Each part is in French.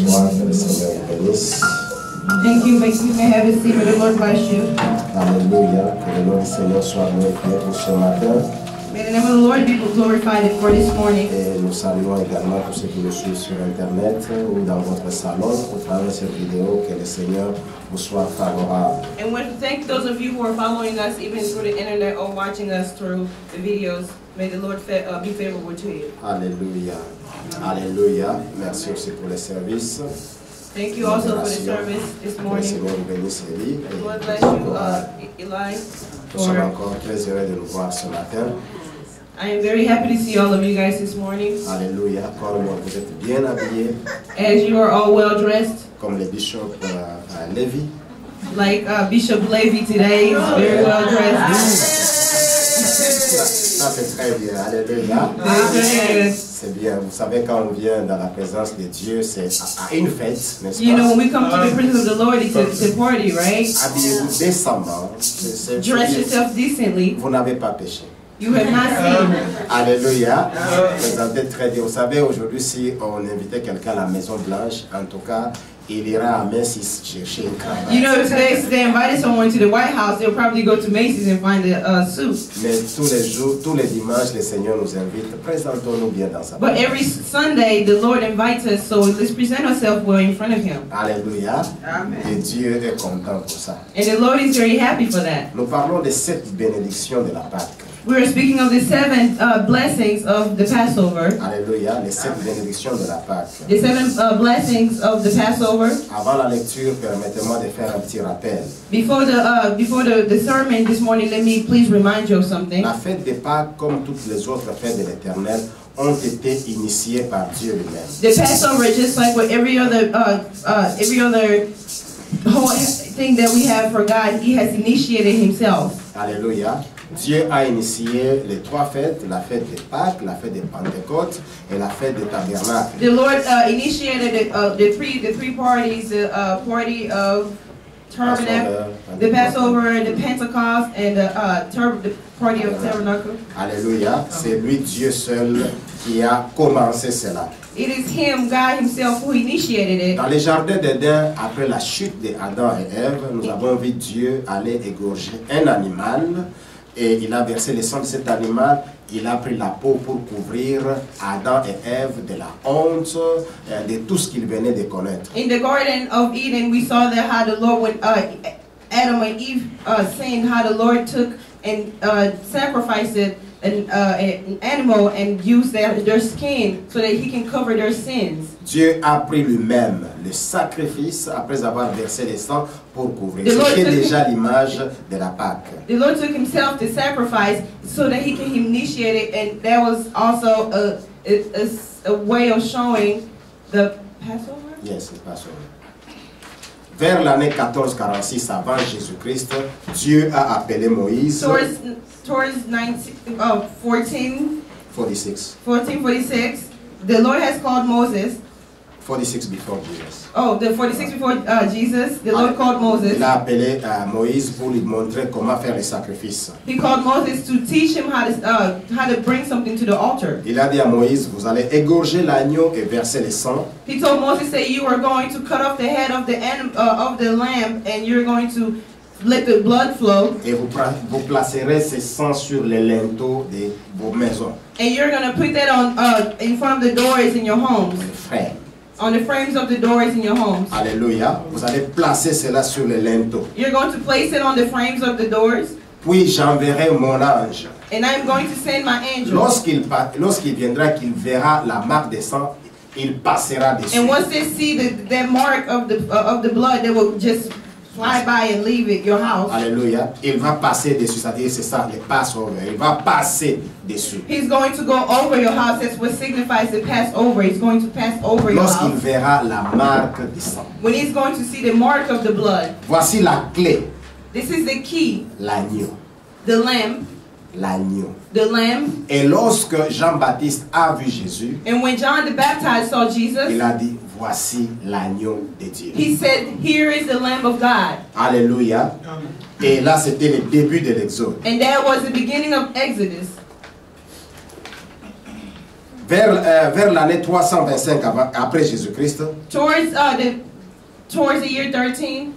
s'asseoir, que le Seigneur vous bénisse. Thank you. You may have a seat. May the Lord bless you. Alléluia. Que le nom du Seigneur soit glorifié pour ce matin. May the name of the Lord be glorified for this morning. Et nous saluons également tous ceux qui nous suivent sur Internet ou dans votre salon au travers de cette vidéo. Que le Seigneur vous soit favorable. And we want to thank those of you who are following us even through the internet or watching us through the videos. May the Lord be favorable to you. Alléluia. Alléluia. Merci aussi pour les services. Thank you also for the service this Que le morning. Seigneur vous bénisse, Élie. The Lord bless you, Eli. Nous sommes encore très heureux de nous voir ce matin. I am very happy to see all of you guys this morning. Alléluia. Comme vous êtes bien habillés, As you are all well dressed, comme le bishop Lévi. like Bishop Levy today, is very well dressed. Ça c'est très bien. Alléluia. Amen. C'est bien. Vous savez, quand on vient dans la présence de Dieu, c'est à une fête, n'est-ce You know, pas? when we come to the presence of the Lord, it's a party, right? Habillez-vous décemment. Dress yourself decently. Vous n'avez pas péché. You have not sinned. Alléluia. Présentez très bien. Vous savez, aujourd'hui, si on invitait quelqu'un à la Maison Blanche, en tout cas, il ira à Macy's chercher une cravate. You know, if they invited someone to the White House, they'll probably go to Macy's and find a suit. Mais tous les jours, tous les dimanches, le Seigneur nous invite. Présentons-nous bien dans sa But présence. every Sunday, the Lord invites us, so let's present ourselves well in front of Him. Alléluia. Amen. Et Dieu est content pour ça. And the Lord is very happy for that. Nous parlons de cette bénédiction de la Pâque. We are speaking of the seven blessings of the Passover. Alléluia, les 7 bénédictions de la Pâque. The seven blessings of the Passover. Avant la lecture, permettez-moi de faire un petit rappel. Before the sermon this morning, let me please remind you of something. La fête des Pâques, comme toutes les autres fêtes de l'Éternel, ont été initiées par Dieu lui-même. The Passover, just like with every other whole thing that we have for God, He has initiated Himself. Alléluia. Dieu a initié les 3 fêtes, la fête des Pâques, la fête des Pentecôtes et la fête des Tabernacles. The Lord initiated the three parties, the party of Tabernacle, the Passover, the Pentecost, and the party of Tabernacle. Alléluia. C'est lui, Dieu seul, qui a commencé cela. It is Him, God Himself, who initiated it. Dans les jardins d'Éden, après la chute d'Adam et Ève, nous avons vu Dieu aller égorger un animal et il a versé le sang de cet animal. Il a pris la peau pour couvrir Adam et Ève de la honte, de tout ce qu'ils venaient de connaître. In the Garden of Eden, we saw that how the Lord, when Adam and Eve sinned, how the Lord took and sacrificed an animal and used their skin so that He can cover their sins. Dieu a pris lui-même le sacrifice après avoir versé le sang pour couvrir. C'était déjà l'image de la Pâque. The Lord took Himself to sacrifice so that He can initiate it, and that was also a way of showing the Passover. Yes, it's Passover. Vers l'année 1446 avant Jésus-Christ, Dieu a appelé Moïse. Towards 1446, the Lord has called Moses. 46 before Jesus. Oh, the 46 before Jesus, the Lord called Moses. Il a appelé Moïse pour lui montrer comment faire les sacrifices. He called Moses to teach him how to bring something to the altar. Il a dit à Moïse, vous allez égorger l'agneau et verser le sang. He told Moses that you are going to cut off the head of the lamb, and you're going to let the blood flow. Et vous placerez ce sang sur les linteaux de vos maisons. And you're going to put that on in front of the doors in your homes. Frère. On the frames of the doors in your homes. Alléluia. Vous allez placer cela sur les linteaux. You're going to place it on the frames of the doors. Puis j'enverrai mon ange. And I'm going to send my angel. Lorsqu'il viendra, qu'il verra la marque de sang, il passera dessus. And once they see that mark of the blood, they will just fly by and leave it your house. Alléluia. Il va passer dessus, c'est-à-dire c'est ça, le Passover. Il va passer dessus. He's going to go over your house. That's what signifies the Passover. He's going to pass over your Lorsqu'il house. verra la marque du sang. When he's going to see the mark of the blood. Voici la clé. This is the key. L'agneau. The lamb. L'agneau. The lamb. Et lorsque Jean-Baptiste a vu Jésus, And when John the Baptist saw Jesus, il a dit, voici l'agneau de Dieu. he said, here is the Lamb of God. Alléluia. Et là, c'était le début de l'Exode. And that was the beginning of Exodus. vers l'année 325 après Jésus-Christ, towards the year 13,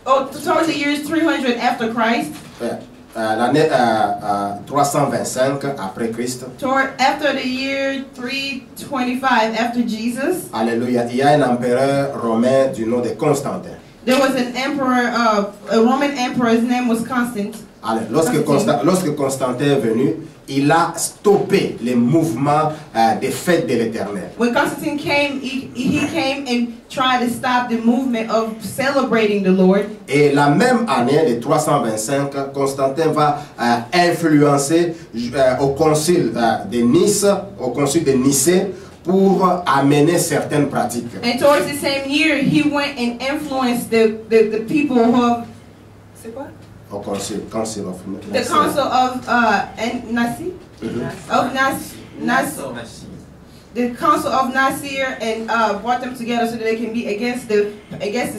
towards the years 300 after Christ, l'année 325 après Christ, after the year 325 after Jesus, alléluia, il y a un empereur romain du nom de Constantin. there was an emperor, a Roman emperor, his name was Constantine. Lorsque Constantin est venu, il a stoppé les mouvements des fêtes de l'Éternel. When Constantine came, he came and tried to stop the movement of celebrating the Lord. Et la même année, de 325, Constantin va influencer au concile de Nice, au concile de Nicée, pour amener certaines pratiques. And towards the same year, he went and influenced the people who have, Au concile of the council of Nasi, the council of Nasir, and brought them together so that they can be against the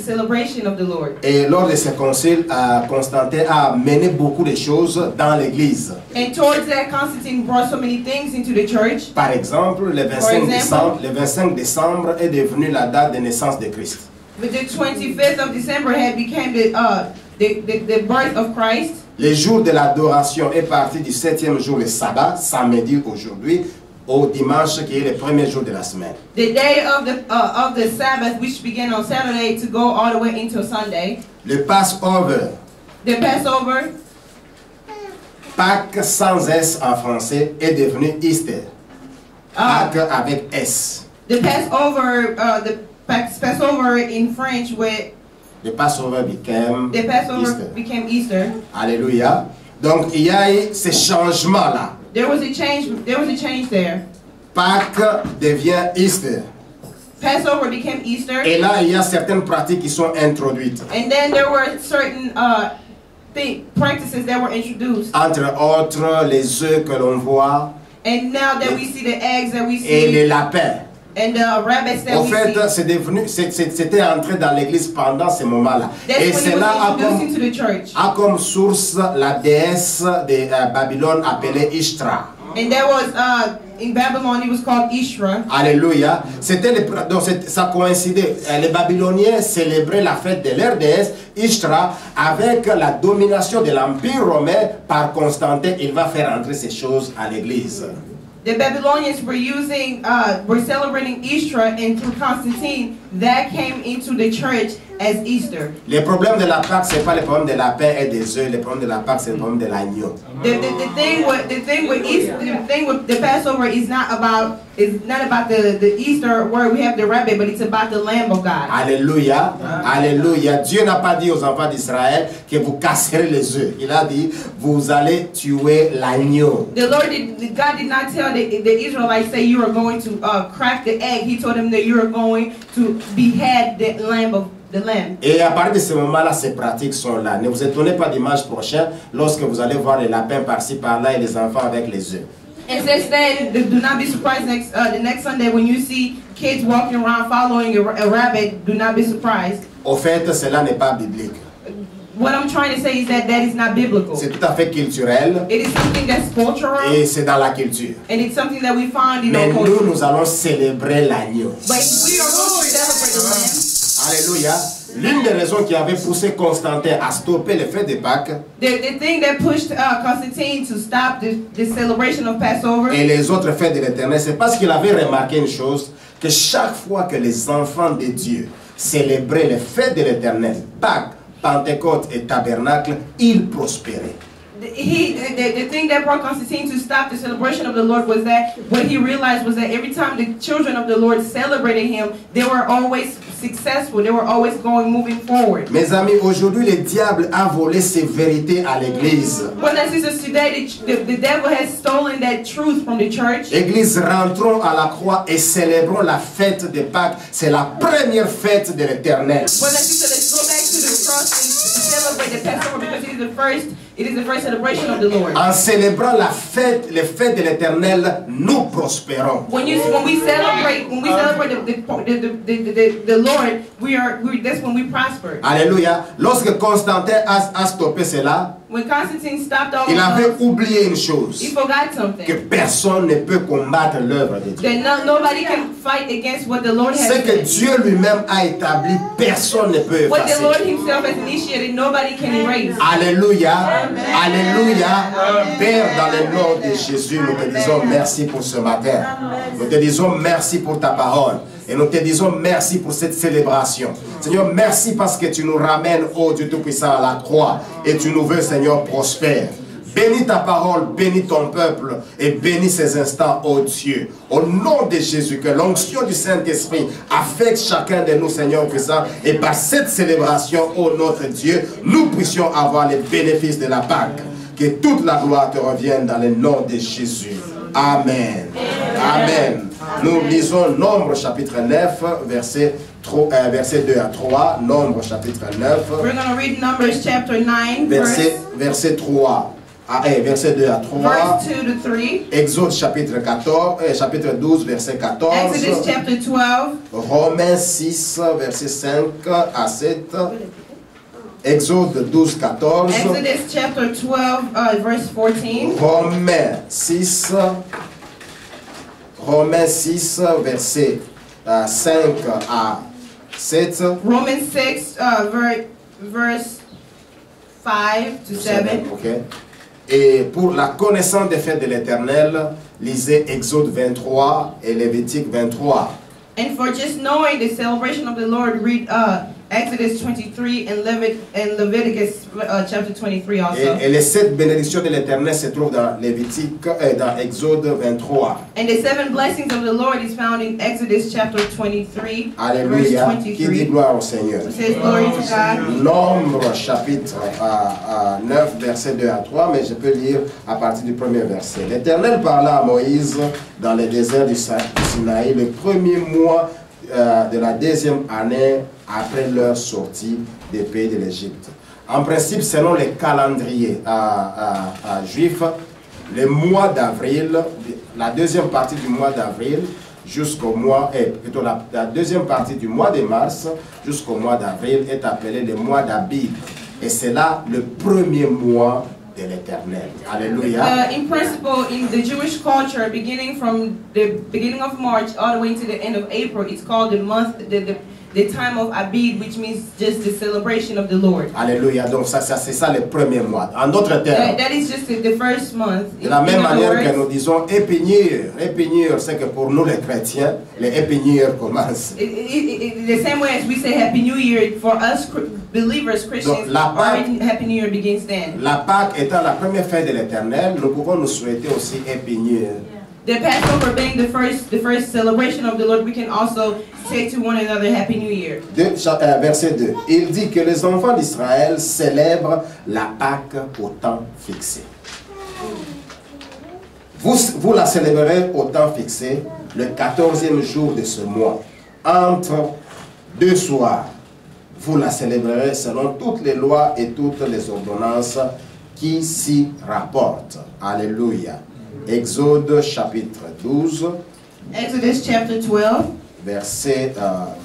celebration of the Lord. Et lors de ce concile, Constantin a mené beaucoup de choses dans l'Église. And towards that, Constantine brought so many things into the church. Par exemple, le 25 décembre est devenu la date de naissance de Christ. But the 25th of December had became the birth of Christ. Le jour de l'adoration est parti du 7e jour, le sabbat, samedi aujourd'hui, au dimanche qui est le premier jour de la semaine. The day of the Sabbath, which began on Saturday, to go all the way into Sunday. Le Passover. The Passover. Pâques sans S en français est devenu Easter. Pâques avec S. The Passover, Passover in French, where the Passover became Easter. Alléluia. Donc il y a eu ce changement là. There was a change there. Pâques devient Easter. Passover became Easter. Et là il y a certaines pratiques qui sont introduites. And then there were certain practices that were introduced. Entre autres les œufs que l'on voit. And now that we see the eggs that we see. Et les lapins. And the rabbits that we see. C'était entré dans l'église pendant ce moment-là. Et cela a comme source la déesse de Babylone appelée Ishtar. And that was in Babylon, it was called Ishtar. Alléluia. Donc ça coïncidait. Les Babyloniens célébraient la fête de leur déesse Ishtar avec la domination de l'Empire romain par Constantin. Il va faire entrer ces choses à l'église. The Babylonians were celebrating Easter, and through Constantine, that came into the church as Easter. Le problème de la Pâque, c'est pas le problème de la pain et des œufs. Le problème de la Pâque, c'est le problème de l'agneau. The thing with the Passover is not about the Easter where we have the rabbit, but it's about the Lamb of God. Alléluia, alléluia. Dieu n'a pas dit aux enfants d'Israël que vous casserez les œufs. Il a dit, vous allez tuer l'agneau. God did not tell the Israelites say you are going to crack the egg. He told them that you are going to behead the lamb. Et à partir de ce moment-là, ces pratiques sont là. Ne vous étonnez pas dimanche prochain lorsque vous allez voir les lapins par-ci par-là et les enfants avec les œufs. And since then, do not be surprised the next Sunday when you see kids walking around following a rabbit. Do not be surprised. Au fait, cela n'est pas biblique. What I'm trying to say is that is not biblical. C'est tout à fait culturel. It is something that's cultural. Et c'est dans la culture. And it's something that we find in our culture. Mais nous allons célébrer l'agneau. But we are going to celebrate the lamb. Alléluia. L'une des raisons qui avait poussé Constantin à stopper les fêtes de Pâques, the thing that pushed Constantine to stop the celebration of Passover, et les autres fêtes de l'Éternel, c'est parce qu'il avait remarqué une chose, que chaque fois que les enfants de Dieu célébraient les fêtes de l'Éternel, Pâques, Pentecôte et Tabernacle, ils prospéraient. The thing that brought Constantine to stop the celebration of the Lord was that what he realized was that every time the children of the Lord celebrated him, they were always successful. They were always moving forward. Mes amis, aujourd'hui le diable a volé ces vérités à l'église. Brothers and sisters, today the devil has stolen that truth from the church. Église, rentrons à la croix et célébrons la fête de Pâques. C'est la première fête de l'Éternel. Brothers and sisters, let's go back to the cross and celebrate the Passover because it is the first celebration of the Lord. En célébrant les fêtes de l'Éternel, nous prospérons. When we celebrate the Lord, that's when we prosper. Alléluia. Lorsque Constantin a stoppé cela, When Constantine stopped all il avait of those, oublié une chose, he forgot que something. personne ne peut combattre l'œuvre de Dieu. That nobody can fight against what the Lord has Ce que done. Dieu lui-même a établi, personne ne peut What the Lord effacer. himself has initiated, nobody can erase. Alléluia, alléluia. Père, dans le nom de Jésus, nous te disons merci pour ce matin. Nous te disons merci pour ta parole. Et nous te disons merci pour cette célébration. Seigneur, merci parce que tu nous ramènes, oh Dieu Tout-Puissant, à la croix. Et tu nous veux, Seigneur, prospère. Bénis ta parole, bénis ton peuple et bénis ces instants, oh Dieu. Au nom de Jésus, que l'onction du Saint-Esprit affecte chacun de nous, Seigneur puissant. Et par cette célébration, oh notre Dieu, nous puissions avoir les bénéfices de la Pâque. Que toute la gloire te revienne dans le nom de Jésus. Amen. Amen. Nous lisons Nombre chapitre 9, verset 2 à 3. Nombre chapitre 9. We're going to read Numbers chapter 9, verset 3. Verset 2 à 3. verse 2 to 3. Exode chapitre chapitre 12, verset 14. Exodus chapter 12. Romains 6, verset 5 à 7. Exode 12, 14. Exodus chapter 12, verse 14. Romains 6, verset 5 à 7. Romans 6, verse 5 to 7. Okay. Et pour la connaissance des faits de l'Éternel, lisez Exode 23 et Lévitique 23. And for just knowing the celebration of the Lord, read Exodus 23 and Leviticus chapter 23 also. Et les 7 bénédictions de l'Éternel se trouvent dans Lévitique, dans Exode 23. And the 7 blessings of the Lord is found in Exodus chapter 23, Alléluia. verse Qui dit 23. gloire au Seigneur. It says, glory to God. Nombre chapitre 9, verset 2 à 3, mais je peux lire à partir du premier verset. L'Éternel parla à Moïse dans le désert du Sinaï le premier mois de la 2e année après leur sortie des pays de l'Égypte. En principe, selon les calendriers juifs, le mois d'avril, la 2e partie du mois d'avril jusqu'au mois, plutôt la 2e partie du mois de mars jusqu'au mois d'avril est appelé le mois d'Abib. Et c'est là le premier mois de l'Éternel. Alléluia. In principle, in the Jewish culture, beginning from the beginning of March all the way to the end of April, it's called the month, the time of Abib, which means just the celebration of the Lord. Alléluia. Donc ça c'est ça le premier mois. En d'autres termes, That is just the first month. de la même In other manière words, que nous disons épinure, épinure, c'est que pour nous les chrétiens, les épinures commencent. the same way as we say Happy New Year, for us believers, Christians, Donc, la Pâque- Happy New Year begins then. La Pâque étant la première fête de l'Éternel, nous pouvons nous souhaiter aussi épinure. The Passover being the first celebration of the Lord, we can also say to one another Happy New Year. Verset 2. Il dit que les enfants d'Israël célèbrent la Pâque au temps fixé. Vous la célébrerez au temps fixé, le 14e jour de ce mois, entre 2 soirs. Vous la célébrerez selon toutes les lois et toutes les ordonnances qui s'y rapportent. Alléluia. Exode chapitre 12, Exodus chapter 12, verset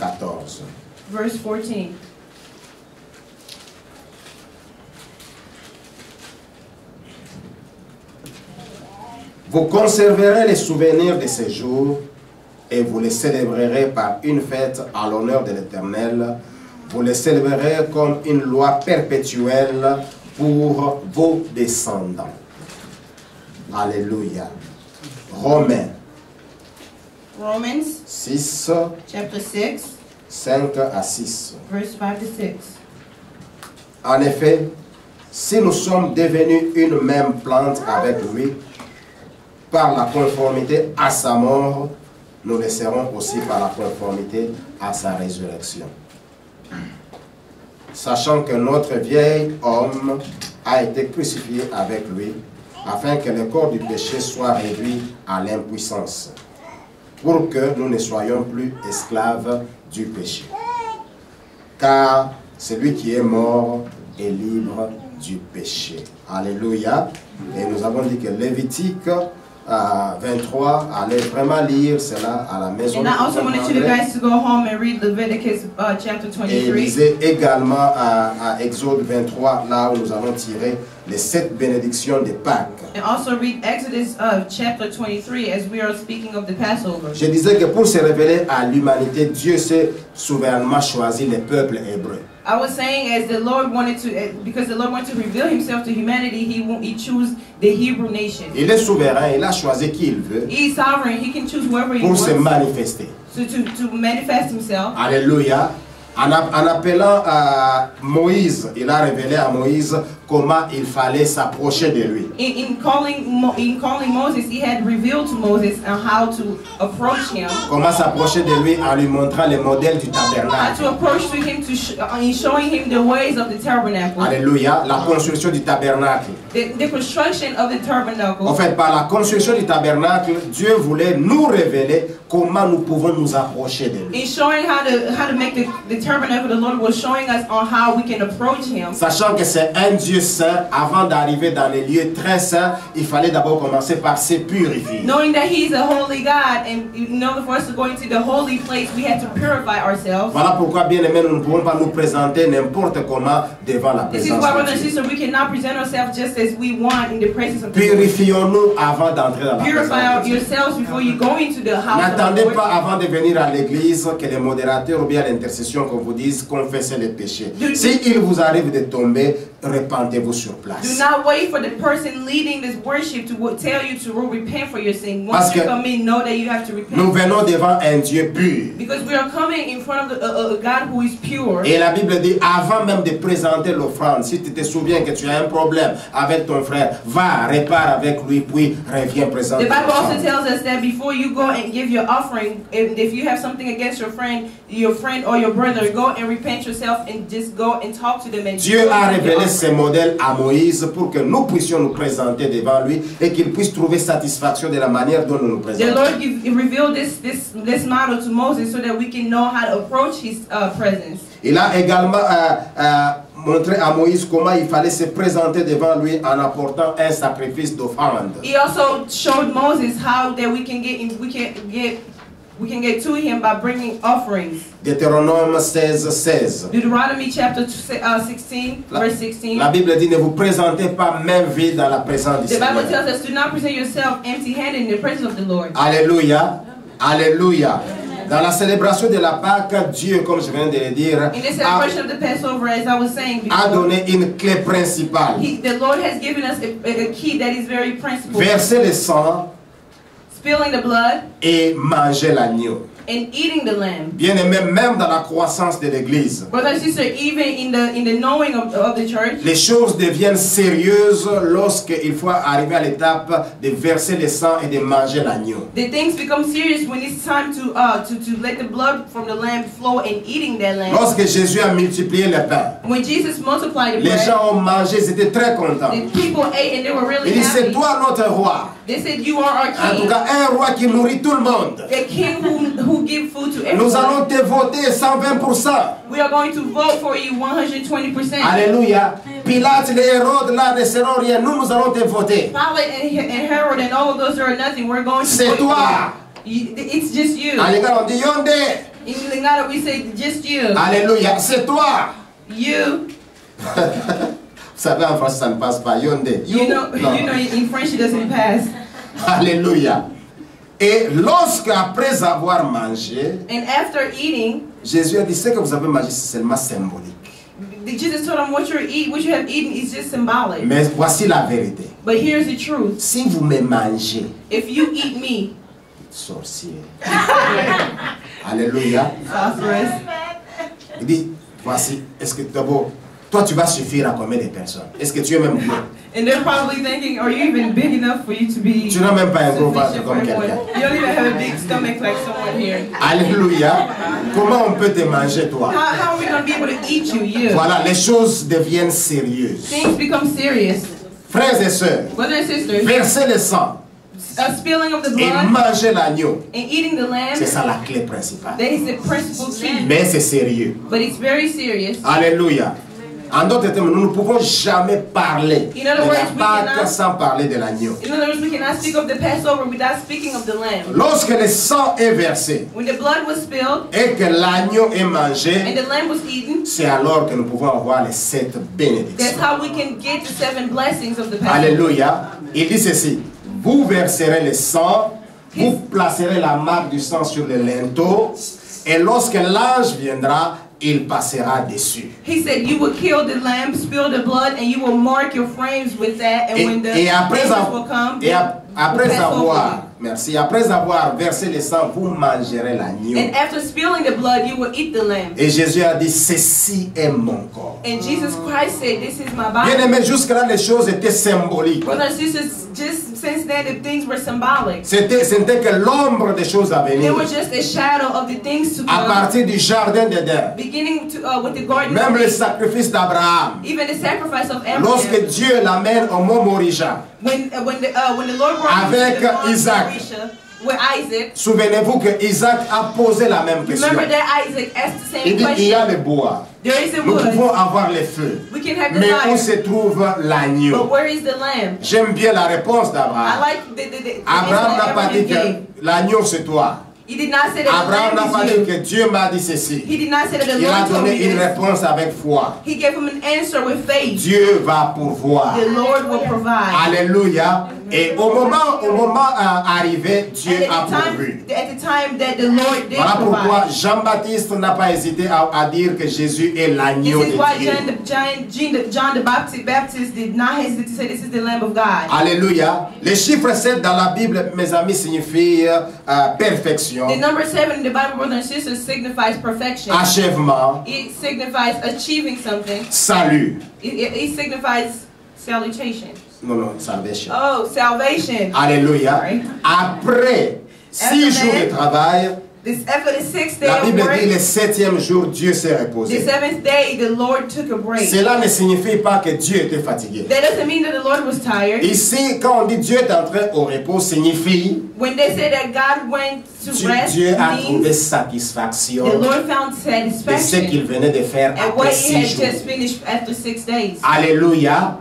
14. verse 14. Vous conserverez les souvenirs de ces jours et vous les célébrerez par une fête à l'honneur de l'Éternel. Vous les célébrerez comme une loi perpétuelle pour vos descendants. Alléluia. Romains Romans 6, chapter 6, 5 à 6. verse 5 to 6. En effet, si nous sommes devenus une même plante avec lui, par la conformité à sa mort, nous le serons aussi par la conformité à sa résurrection. Sachant que notre vieil homme a été crucifié avec lui, afin que le corps du péché soit réduit à l'impuissance, pour que nous ne soyons plus esclaves du péché. Car celui qui est mort est libre du péché. Alléluia. Et nous avons dit que Lévitique 23, allez vraiment lire cela à la maison. And I also wanted you guys to go home and read Leviticus chapter Et 23. lisez également à Exode 23, là où nous allons tirer les 7 bénédictions de Pâques. And also read Exodus chapter 23 as we are speaking of the Passover. Je disais que pour se révéler à l'humanité, Dieu s'est souverainement choisi les peuples hébreux. I was saying as the Lord wanted to, because the Lord wanted to reveal himself to humanity, he chose the Hebrew nation. Il est souverain, il a choisi qui il veut He's sovereign, he can choose whoever he pour wants se manifester. to manifest himself. Alléluia. En appelant Moïse, il a révélé à Moïse comment il fallait s'approcher de lui. In calling Moses, he had revealed to Moses on how to approach him. Comment s'approcher de lui en lui montrant les modèles du How tabernacle. to approach to him in showing him the ways of the tabernacle. Alléluia. La construction du tabernacle. The construction of the tabernacle. En fait, par la construction du tabernacle, Dieu voulait nous révéler comment nous pouvons nous approcher de lui. In showing how to make the tabernacle, the Lord was showing us on how we can approach him. Sachant que c'est un Dieu saint, avant d'arriver dans les lieux très saints, il fallait d'abord commencer par se purifier. Knowing that he's a holy God, and in order for us to go into the holy place, we had to purify ourselves. Voilà pourquoi, bien aimés, nous ne pouvons pas nous présenter n'importe comment devant la This is présence why, de brothers and Dieu. sisters, we cannot present ourselves just as we want in the presence of the Lord. Purifions-nous avant d'entrer dans la Purify présence de Dieu. yourselves before you go into the house of N'attendez the Lord. pas avant de venir à l'église que les modérateurs ou bien l'intercession qu'on vous dise confessez les péchés. S'il vous arrive de tomber, repentez-vous sur Do place. not wait for the person leading this worship to tell you to repent for your sin. Parce Once you que come in, know that you have to repent. Nous venons devant un Dieu pur. Because we are coming in front of a God who is pure. Et la Bible dit, avant même de présenter l'offrande, si tu te souviens que tu as un problème avec ton frère, va, répare avec lui, puis reviens présenter The Bible also l'offrande. tells us that before you go and give your offering, if you have something against your friend or your brother, go and repent yourself and just go and talk to them. And Dieu a révélé ces modèles à Moïse pour que nous puissions nous présenter devant lui et qu'il puisse trouver satisfaction de la manière dont nous nous The présentons. Lord revealed this model to Moses so that we can know how to approach his presence. Il a également montré à Moïse comment il fallait se présenter devant lui en apportant un sacrifice d'offrande. He also showed Moses how that we can get to him by bringing offerings. Deutéronome 16:16. Deuteronomy chapter 16, verse 16. La Bible dit ne vous présentez pas main vide dans la présence du The Bible Seigneur. tells us do not present yourself empty-handed in the presence of the Lord. Alléluia. Alléluia. Dans la célébration de la Pâque, Dieu, comme je viens de le dire, In the celebration of the Passover, as I was saying a before, donné une clé principale. the Lord has given us a key that is very principal. Verser le sang Spilling the blood et manger l'agneau. and eating the lamb. Bien aimé, même dans la croissance de l'Église, Brother and sister, even in the knowing of the church, les choses deviennent sérieuses lorsqu'il faut arriver à l'étape de verser le sang et de manger l'agneau. the things become serious when it's time to let the blood from the lamb flow and eating that lamb. Lorsque Jésus a multiplié le pain, When Jesus multiplied the les bread, gens ont mangé, ils étaient très contents. the people ate and they were really Il dit, c'est happy. toi notre roi. They said, "You are our En tout king, cas, un roi qui nourrit tout le monde. a king who give food to Nous everyone. allons te voter 120%. We are going to vote for you 120%." Alléluia. Pilate, les Hérodes, là, ne seront rien. Nous allons te voter. Pilate and Herod and all of those are nothing. We're going to C'est vote for toi. you. It's just you. En Lingala, on dit Yonde. In Lingala, we say just you. Alléluia. C'est toi. You. Vous savez, en français, ça ne passe pas. Yonde. You know, Non. in French it doesn't pass. Alléluia. Et lorsqu'après avoir mangé, And after eating, Jésus a dit, ce que vous avez mangé, c'est seulement symbolique. Jesus told them what you have eaten is just symbolic. Mais voici la vérité. But here's the truth. Si vous me mangez, If you eat me, sorcier. Alléluia. sorceress, Il dit, voici, est-ce que d'abord, toi tu vas suffire à combien de personnes? Est-ce que tu es même gros? and they're probably thinking, are you even big enough for you to be Tu n'as même pas un gros ventre sufficient for comme everyone? quelqu'un. You don't even have a big stomach like someone here. Alléluia. Comment on peut te manger toi? How are we going to be able to eat you? You. Voilà, les choses deviennent sérieuses. Things become serious. Frères et sœurs, Brothers and sisters, verser le sang spilling of the et blood manger l'agneau, and eating the lamb, c'est ça la clé principale. that is the principal key. Mais c'est sérieux. But it's very serious. Alléluia. En d'autres termes, nous ne pouvons jamais parler de In other words, la we Pâque cannot- sans parler de l'agneau. In other words, we cannot speak of the Passover without speaking of the lamb. Lorsque le sang est versé When the blood was spilled et que l'agneau est mangé, and the lamb was eaten, c'est alors que nous pouvons avoir les 7 that's bénédictions. how we can get the 7 blessings of the Passover. Alléluia. Il dit ceci. Vous verserez le sang, vous placerez la marque du sang sur le linteau, et lorsque l'ange viendra, il passera dessus. He said, you will kill the lamb, spill the blood, and you will mark your frames with that. And when the Et après, angels will come, après will pass over avoir, merci, après avoir versé le sang, vous mangerez you. l'agneau. And after spilling the blood, you will eat the lamb. Et Jésus a dit, ceci est mon corps. And Jesus Christ said, this is my Bien body. aimé, jusque-là, les choses étaient symboliques. Brothers and sisters, just since then, the things were symbolic. Ce n'était que l'ombre des choses à They venir. were just a shadow of the things to À come. partir du jardin d'Éden, Beginning to, with the garden même of le Eden, sacrifice d'Abraham, even the sacrifice of Abraham. lorsque Dieu l'amène au mont Moriah, When the Lord brought him Avec to the Mount Isaac. Moriah with Isaac, souvenez-vous que Isaac a posé la même question. remember that Isaac asked the Il same dit, il y a question. le bois. There is a Nous wood, pouvons avoir le feu. we can have the Mais où fire, se trouve but l'agneau? where is the lamb? J'aime bien la réponse I d'Abraham. like the Abraham answer n'a pas dit Abraham gave. que l'agneau c'est toi. He did not say that Abraham n'a the pas lamb dit is you. que Dieu m'a dit ceci. He did not say that the Il a Lord told donné me une this. réponse avec foi. He gave him an answer with faith. Dieu va pourvoir. The Lord will provide. Alléluia. Et au moment arrivé, Dieu And a pourvu. at the time that the Lord did Voilà pourquoi provide. Jean-Baptiste n'a pas hésité à dire que Jésus est This l'agneau is why de Dieu. John the Baptist did not hesitate to say this is the Lamb of God. Alléluia. Le chiffre 7 dans la Bible, mes amis, signifie perfection, The number 7 in the Bible, brothers and sisters, signifies perfection. achèvement, It signifies achieving something. salut. It signifies salutation. Non, salvation. Oh, salvation. Alléluia. Right. Après 6 jours de travail, After the 6th day la of Bible dit work, le 7e jour, Dieu s'est the reposé. 7th day, the Lord took a break. Cela ne signifie pas que Dieu était fatigué. That doesn't mean that the Lord was tired. Ici, quand on dit Dieu est entré au repos, signifie When they say that God went to rest, Dieu a trouvé means satisfaction the Lord found de ce satisfaction qu'il venait de faire at what après he had 6 jours. just finished after 6 days. Alléluia.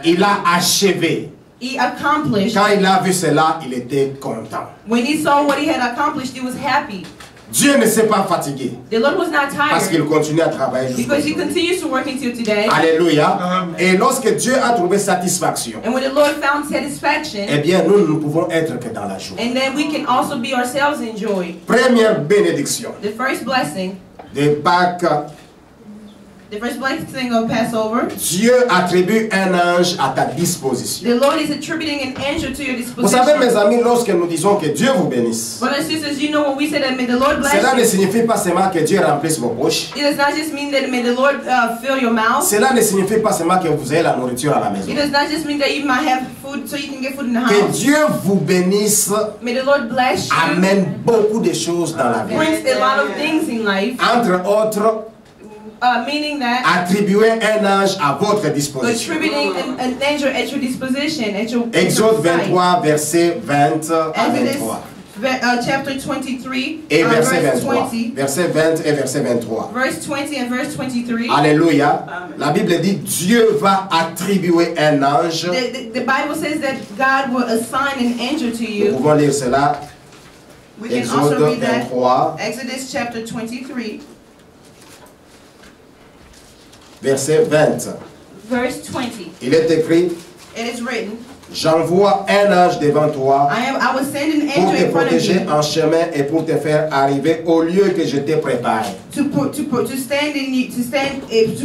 Il a achevé. He accomplished. Quand il a vu cela, il était content. When he saw what he had accomplished, he was happy. Dieu ne s'est pas fatigué The Lord was not parce qu'il tired continue à travailler jusqu'au because he jour. continues to work until today. Alléluia. Et lorsque Dieu a trouvé satisfaction, And when the Lord found satisfaction, eh bien, nous ne pouvons être que dans la joie. and then we can also be ourselves in joy. Première bénédiction The first blessing, de Pâques, the first blessing of Passover, Dieu attribue un ange à ta disposition. the Lord is attributing an angel to your Vous savez, mes disposition. amis, lorsque nous disons que Dieu vous bénisse, Brothers and sisters, you know when we say that may the Lord bless cela ne you, signifie pas seulement que Dieu remplisse vos poches. it does not just mean that may the Lord fill your mouth. Cela ne signifie pas seulement que vous ayez la nourriture à la maison. It does not just mean that you might have food so you can get food in the Que house. Dieu vous bénisse May the Lord bless you. amène beaucoup de choses dans la vie. Brings a lot of things in life, Entre autres, meaning that attribuer un ange à votre disposition. attributing an angel at your disposition, at your Exode side. 23, verset 20 à Exodus 23. chapter 23, Et verset verse 23. 20. Verset 20 et verset 23. Verse 20 and verse 23. Alléluia. La Bible dit Dieu va attribuer un ange. The Bible says that God will assign an angel to Nous you. pouvons lire cela. We can Exode also read that. 23, Exodus chapter 23, verset 20. verse 20. Il est écrit, It is written, j'envoie un ange devant toi I will send an pour angel te in front of protéger you en chemin et pour te faire arriver au lieu que je t'ai préparé. to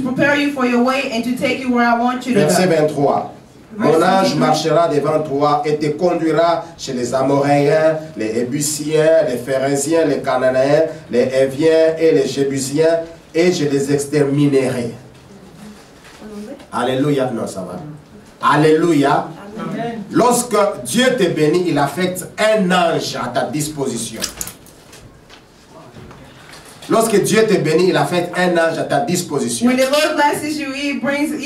prepare you for your way and to take you where I want you to Verset go. 23. Mon ange marchera devant toi et te conduira chez les Amoréens, les Ébusiens, les Phérésiens, les Cananéens, les Héviens et les Jébusiens, et je les exterminerai. Alléluia. Non, ça va. Alléluia. Lorsque Dieu te bénit, il affecte un ange à ta disposition. Lorsque Dieu te bénit, il affecte un ange à ta disposition. When the Lord blesses you, He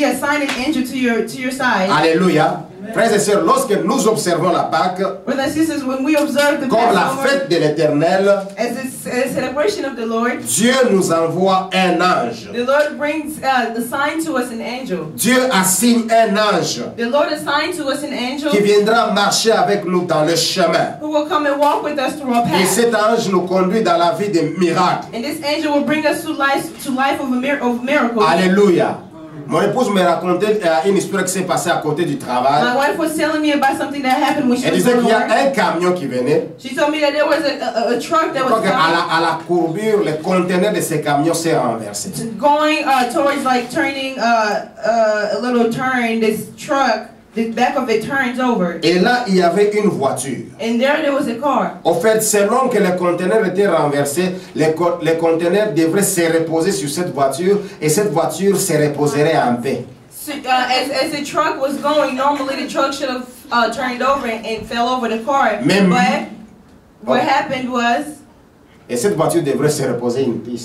assigns an angel to your side. Alléluia. Frères et sœurs, lorsque nous observons la Pâque Brothers and sisters, when we observe the comme la Passover fête de l'Éternel, as a celebration of the Lord, Dieu nous envoie un ange. the Lord brings the sign to us an angel. Dieu assigne un ange The Lord assigned to us an angel qui viendra marcher avec nous dans le chemin. who will come and walk with us through our Et path. cet ange nous conduit dans la vie des miracles. And this angel will bring us to life of miracles. Alléluia. Mon épouse me racontait une histoire qui s'est passée à côté du My travail. wife was telling me about something that happened when she Elle was disait going qu'il y to a work. un camion qui venait. She told me that there was a truck that Je crois was qu'à coming, à la courbure, le conteneur de ce camion s'est renversé. going towards like turning a little turn. This truck, the back of it turns over. Et là, il y avait une voiture. And there was a car. Au fait, selon que le conteneur était renversé, le conteneur devrait se reposer sur cette voiture et cette voiture se reposerait en paix. So, as the truck was going, normally the truck should have turned over and fell over the car. Même- But what Oh. happened was Et cette voiture devrait se reposer en paix.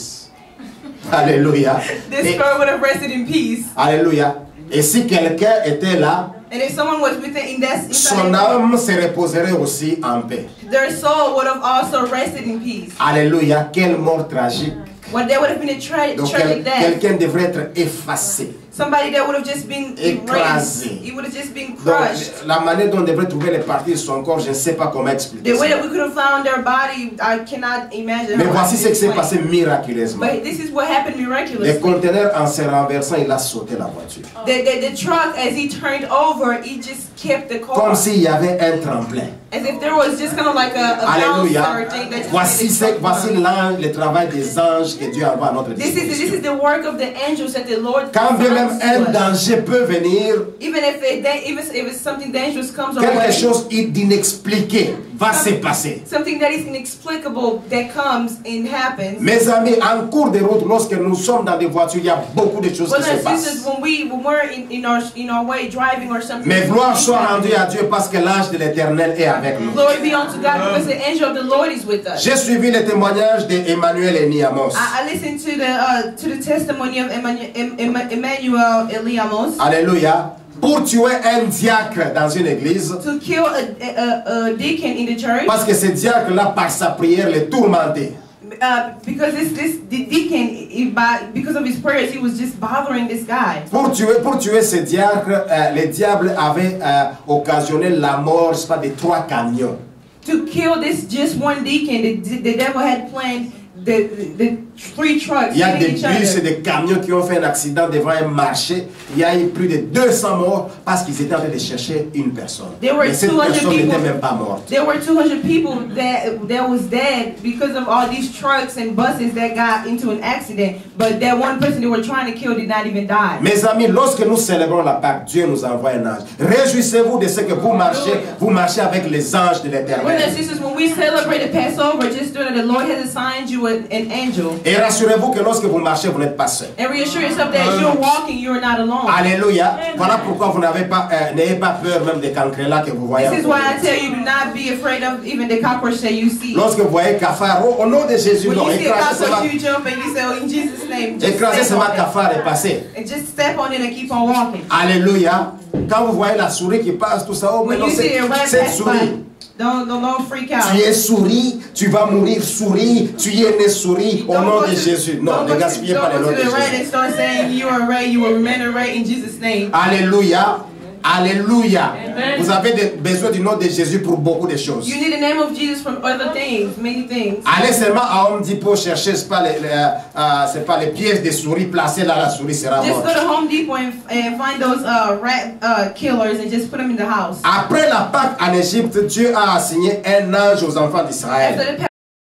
Alléluia. this Et- car would have rested in peace. Alléluia. Et si quelqu'un était là, And if someone was within that, son âme se reposerait aussi en paix. their soul would have also rested in peace. Alléluia. Quelle mort tragique. Well, there would have been a Donc tragic death. quelqu'un devrait être effacé. Somebody that would have just been erased. Écrasé. He would have just been Donc crushed. la manière dont on devrait trouver les parties de son corps, je ne sais pas comment expliquer The way ça. that we could have found their body, I cannot imagine. Mais how voici I ce qui s'est explain. passé miraculeusement. But this is what happened Le miraculously. conteneur, en se renversant, il a sauté la voiture. The truck, as he turned over, he just kept the car. Comme s'il y avait un tremplin. As if there was just kind of like a Alléluia. bouncer thing that just Voici, made the truck voici run. l'ange, le travail des anges que Dieu envoie à notre This disposition. is the work of the angels that the Lord Quand bien même assigns un to us. danger peut venir, Even if it's something dangerous comes our quelque way, chose d'inexpliqué va se passer. something that is inexplicable that comes and happens. Mes amis, en cours de route, lorsque nous sommes dans des voitures, il y a beaucoup de choses qui Brothers se and sisters, passent. when we're in our way driving or something. Mais gloire soit rendue à Dieu parce que l'ange de l'Éternel est avec nous. Glory be unto God because the angel of the Lord is with us. J'ai suivi le témoignage d'Emmanuel et Niamos. I listened to the testimony of Emmanuel Eliamos. Alléluia. Pour tuer un diacre dans une église, To kill a deacon in the church. parce que ce diacre-là, par sa prière, le tourmentait. Because the deacon, because of his prayers, he was just bothering this guy. Pour tuer ce diacre, le diable avait occasionné la mort, je sais pas, de 3 camions. To kill this just one deacon, the devil had planned the 3 trucks Il y a hitting des each bus et other. des camions qui ont fait un accident devant un marché. Il y a eu plus de 200 morts parce qu'ils étaient en train de chercher une personne. There were Mais cette 200 personne people. n'était même pas morte. There were 200 people that was dead because of all these trucks and buses that got into an accident. But that one person they were trying to kill did not even die. Mes amis, lorsque nous célébrons la Pâque, Dieu nous envoie un ange. Réjouissez-vous de ce que vous marchez avec les anges de Brothers and l'Éternel. sisters, when we celebrate the Passover, just know that the Lord has assigned you an angel. Et rassurez-vous que lorsque vous marchez, vous n'êtes pas seul. And reassure yourself that you're walking, you're not alone. Alléluia. Voilà pourquoi vous n'ayez pas peur même des cancrelats que vous voyez. This is why I tell you, do not be afraid of even the cockroach that you see. Lorsque vous voyez cafard, au nom de Jésus, When non, you see a écrasez cockroach, you jump and you say, oh, in Jesus' name, just ce step on it. cafard et passez. And just step on it and keep on walking. Alléluia. Quand vous voyez la souris qui passe, tout ça, oh, mais When non, you see a rat cette pass souris. by, don't freak out. Tu es souris, tu vas mourir souris, tu es né souris, au nom de Jésus. Non, ne gaspillez pas le nom de Don't go to the rat and Jésus. start saying you are a rat, you will remain a rat in Jesus' name. Alléluia. Alléluia. Amen. Vous avez besoin du nom de Jésus pour beaucoup de choses. You need the name of Jesus for other things, many things. Allez seulement à Home Depot chercher, c'est pas les pièces de souris placées là, la souris sera Just morte. go to Home Depot and find those rat killers and just put them in the house. Après la Pâque en Égypte, Dieu a assigné un ange aux enfants d'Israël. After the